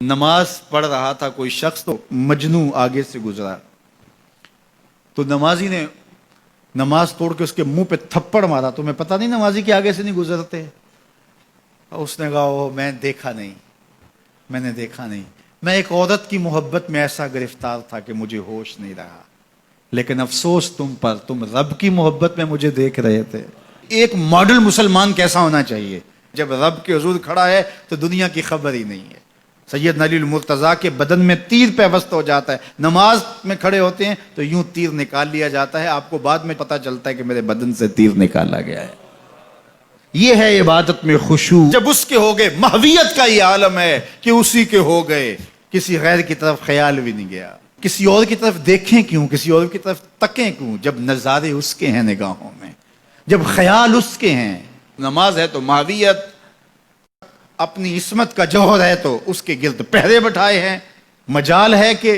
نماز پڑھ رہا تھا کوئی شخص، تو مجنو آگے سے گزرا، تو نمازی نے نماز توڑ کے اس کے منہ پہ تھپڑ مارا۔ تمہیں پتہ نہیں نمازی کے آگے سے نہیں گزرتے؟ اس نے کہا میں نے دیکھا نہیں، میں ایک عورت کی محبت میں ایسا گرفتار تھا کہ مجھے ہوش نہیں رہا، لیکن افسوس تم پر، تم رب کی محبت میں مجھے دیکھ رہے تھے۔ ایک ماڈل مسلمان کیسا ہونا چاہیے؟ جب رب کے حضور کھڑا ہے تو دنیا کی خبر ہی نہیں ہے۔ سیدنا علی المرتضیٰ کے بدن میں تیر پیوست ہو جاتا ہے، نماز میں کھڑے ہوتے ہیں تو یوں تیر نکال لیا جاتا ہے، آپ کو بعد میں پتہ چلتا ہے کہ میرے بدن سے تیر نکالا گیا ہے۔ یہ ہے عبادت میں خشوع۔ جب اس کے ہو گئے، محویت کا یہ عالم ہے کہ اسی کے ہو گئے، کسی غیر کی طرف خیال بھی نہیں گیا۔ کسی اور کی طرف دیکھیں کیوں، کسی اور کی طرف تکیں کیوں، جب نظارے اس کے ہیں نگاہوں میں، جب خیال اس کے ہیں۔ نماز ہے تو محویت، اپنی عصمت کا جوہر ہے تو اس کے گرد پہرے بٹھائے ہیں۔ مجال ہے کہ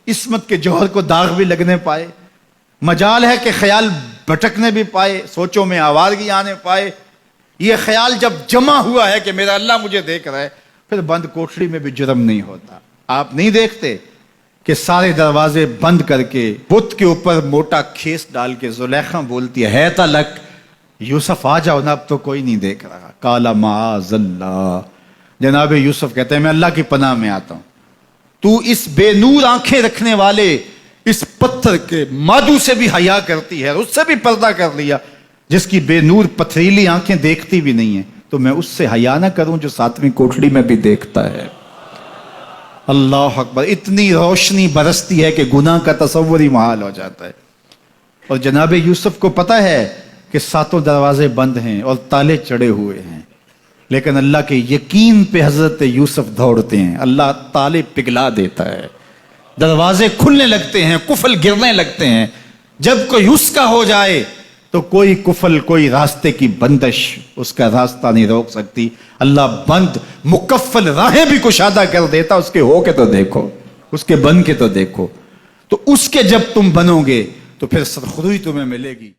عصمت کے جوہر کو داغ بھی لگنے پائے، مجال ہے کہ خیال بھٹکنے بھی پائے، سوچوں میں آوارگی آنے پائے۔ یہ خیال جب جمع ہوا ہے کہ میرا اللہ مجھے دیکھ رہا ہے، پھر بند کوٹھڑی میں بھی جرم نہیں ہوتا۔ آپ نہیں دیکھتے کہ سارے دروازے بند کر کے بت کے اوپر موٹا کھیس ڈال کے زلیخا بولتی ہے تلک یوسف آ جاؤ نا، اب تو کوئی نہیں دیکھ رہا۔ کالا معاذ اللہ، جناب یوسف کہتے ہیں میں اللہ کی پناہ میں آتا ہوں، تو اس بے نور آنکھیں رکھنے والے اس پتھر کے مادو سے بھی حیا کرتی ہے، اس سے بھی پردہ کر لیا، جس کی بے نور پتھریلی آنکھیں دیکھتی بھی نہیں ہیں، تو میں اس سے حیا نہ کروں جو ساتویں کوٹھڑی میں بھی دیکھتا ہے۔ اللہ اکبر، اتنی روشنی برستی ہے کہ گناہ کا تصور ہی محال ہو جاتا ہے۔ اور جناب یوسف کو پتہ ہے کہ ساتوں دروازے بند ہیں اور تالے چڑھے ہوئے ہیں، لیکن اللہ کے یقین پہ حضرت یوسف دوڑتے ہیں، اللہ تالے پگھلا دیتا ہے، دروازے کھلنے لگتے ہیں، قفل گرنے لگتے ہیں۔ جب کوئی اس کا ہو جائے تو کوئی قفل، کوئی راستے کی بندش اس کا راستہ نہیں روک سکتی۔ اللہ بند مکفل راہیں بھی کشادہ کر دیتا، اس کے ہو کے تو دیکھو، اس کے بن کے تو دیکھو۔ تو اس کے جب تم بنو گے تو پھر سرخروئی تمہیں ملے گی۔